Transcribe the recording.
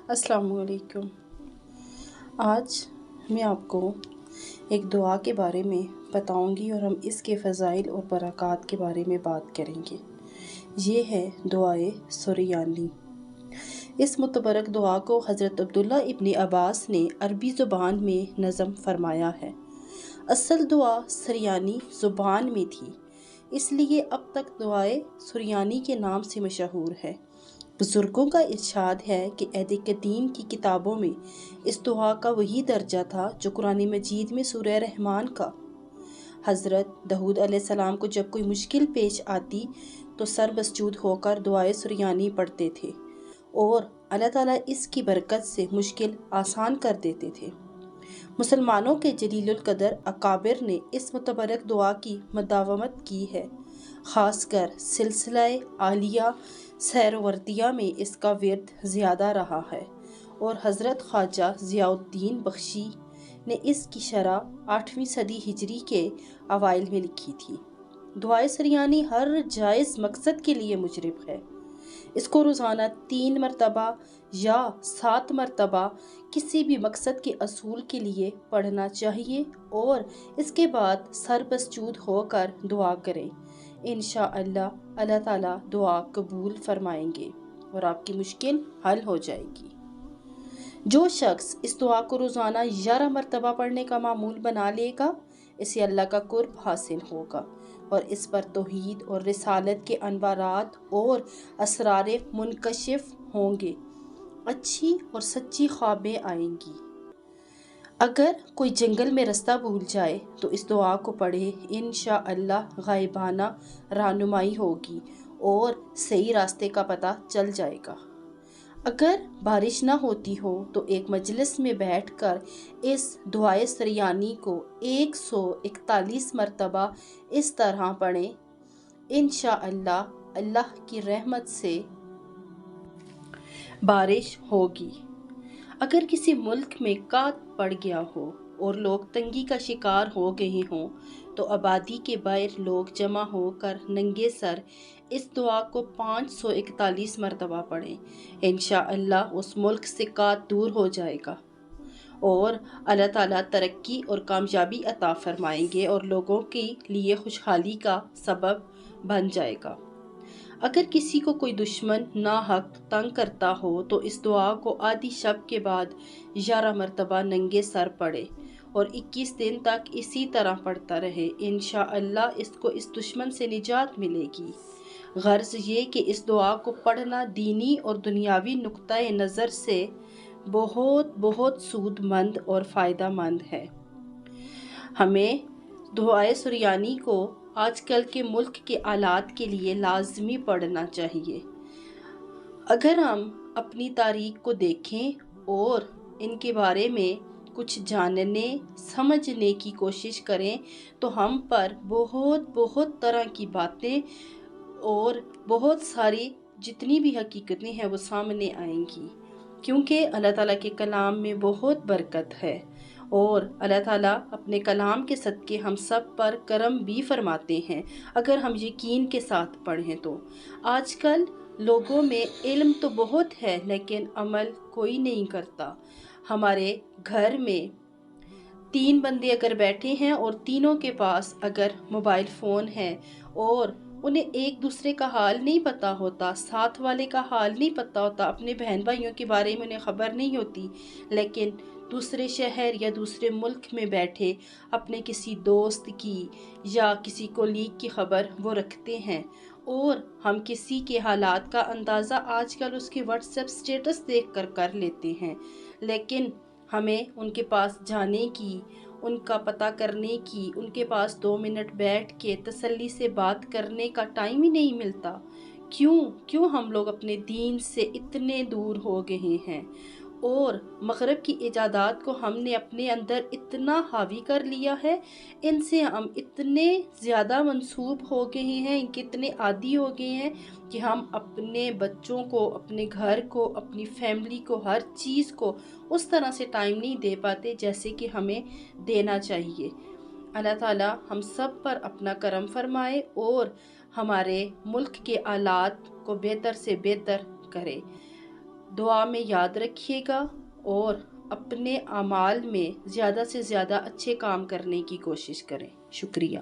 السلام علیکم۔ آج میں آپ کو ایک دعا کے بارے میں بتاؤں گی اور ہم اس کے فضائل اور برکات کے بارے میں بات کریں گے۔ یہ ہے دعائے سریانی۔ اس متبرک دعا کو حضرت عبداللہ ابن عباس نے عربی زبان میں نظم فرمایا ہے۔ اصل دعا سریانی زبان میں تھی، اس لیے اب تک دعائے سریانی کے نام سے مشہور ہے۔ بزرگوں کا ارشاد ہے کہ عہد قدیم کی کتابوں میں اس دعا کا وہی درجہ تھا جو قرآن مجید میں سورہ رحمان کا۔ حضرت داؤد علیہ السلام کو جب کوئی مشکل پیش آتی تو سر مسجود ہو کر دعائے سریانی پڑھتے تھے اور اللہ تعالیٰ اس کی برکت سے مشکل آسان کر دیتے تھے۔ مسلمانوں کے جلیل القدر اکابر نے اس متبرک دعا کی مداومت کی ہے، خاص کر سلسلہ عالیہ سہروردیہ میں اس کا ورد زیادہ رہا ہے، اور حضرت خواجہ ضیاء الدین بخشی نے اس کی شرح 8ویں صدی ہجری کے اوائل میں لکھی تھی۔ دعائے سریانی ہر جائز مقصد کے لیے مجرب ہے۔ اس کو روزانہ 3 مرتبہ یا 7 مرتبہ کسی بھی مقصد کے حصول کے لیے پڑھنا چاہیے اور اس کے بعد سر مسجود ہو کر دعا کریں۔ انشاءاللہ اللہ تعالیٰ دعا قبول فرمائیں گے اور آپ کی مشکل حل ہو جائے گی۔ جو شخص اس دعا کو روزانہ 11 مرتبہ پڑھنے کا معمول بنا لے گا، اسے اللہ کا قرب حاصل ہوگا اور اس پر توحید اور رسالت کے انوارات اور اسرار منکشف ہوں گے، اچھی اور سچی خوابیں آئیں گی۔ اگر کوئی جنگل میں رستہ بھول جائے تو اس دعا کو پڑھے، انشاءاللہ غائبانہ رہنمائی ہوگی اور صحیح راستے کا پتہ چل جائے گا۔ اگر بارش نہ ہوتی ہو تو ایک مجلس میں بیٹھ کر اس دعائے سریانی کو 141 مرتبہ اس طرح پڑھیں، انشاءاللہ اللہ کی رحمت سے بارش ہوگی۔ اگر کسی ملک میں قحط پڑ گیا ہو اور لوگ تنگی کا شکار ہو گئے ہوں تو آبادی کے باہر لوگ جمع ہو کر ننگے سر اس دعا کو 541 مرتبہ پڑھیں، انشاءاللہ اس ملک سے قحط دور ہو جائے گا اور اللہ تعالیٰ ترقی اور کامیابی عطا فرمائیں گے اور لوگوں کے لیے خوشحالی کا سبب بن جائے گا۔ اگر کسی کو کوئی دشمن ناحق تنگ کرتا ہو تو اس دعا کو آدھی شب کے بعد 11 مرتبہ ننگے سر پڑھے اور 21 دن تک اسی طرح پڑھتا رہے، انشاءاللہ اس کو اس دشمن سے نجات ملے گی۔ غرض یہ کہ اس دعا کو پڑھنا دینی اور دنیاوی نقطۂ نظر سے بہت سود مند اور فائدہ مند ہے۔ ہمیں دعائے سریانی کو آج کل کے ملک کے حالات کے لیے لازمی پڑھنا چاہیے۔ اگر ہم اپنی تاریخ کو دیکھیں اور ان کے بارے میں کچھ جاننے سمجھنے کی کوشش کریں تو ہم پر بہت طرح کی باتیں اور بہت ساری جتنی بھی حقیقتیں ہیں وہ سامنے آئیں گی، کیونکہ اللہ تعالیٰ کے کلام میں بہت برکت ہے اور اللہ تعالیٰ اپنے کلام کے صدقے ہم سب پر کرم بھی فرماتے ہیں اگر ہم یقین کے ساتھ پڑھیں تو۔ آج کل لوگوں میں علم تو بہت ہے لیکن عمل کوئی نہیں کرتا۔ ہمارے گھر میں 3 بندے اگر بیٹھے ہیں اور تینوں کے پاس اگر موبائل فون ہے اور انہیں ایک دوسرے کا حال نہیں پتہ ہوتا، ساتھ والے کا حال نہیں پتہ ہوتا، اپنے بہن بھائیوں کے بارے میں انہیں خبر نہیں ہوتی، لیکن دوسرے شہر یا دوسرے ملک میں بیٹھے اپنے کسی دوست کی یا کسی کولیگ کی خبر وہ رکھتے ہیں اور ہم کسی کے حالات کا اندازہ آج کل اس کے واٹس ایپ سٹیٹس دیکھ کر لیتے ہیں، لیکن ہمیں ان کے پاس جانے کی، ان کا پتہ کرنے کی، ان کے پاس 2 منٹ بیٹھ کے تسلی سے بات کرنے کا ٹائم ہی نہیں ملتا۔ کیوں ہم لوگ اپنے دین سے اتنے دور ہو گئے ہیں اور مغرب کی ایجادات کو ہم نے اپنے اندر اتنا حاوی کر لیا ہے، ان سے ہم اتنے زیادہ منسوب ہو گئے ہیں، ان کے اتنے عادی ہو گئے ہیں کہ ہم اپنے بچوں کو، اپنے گھر کو، اپنی فیملی کو، ہر چیز کو اس طرح سے ٹائم نہیں دے پاتے جیسے کہ ہمیں دینا چاہیے۔ اللہ تعالیٰ ہم سب پر اپنا کرم فرمائے اور ہمارے ملک کے حالات کو بہتر سے بہتر کرے۔ دعا میں یاد رکھیے گا اور اپنے اعمال میں زیادہ سے زیادہ اچھے کام کرنے کی کوشش کریں۔ شکریہ۔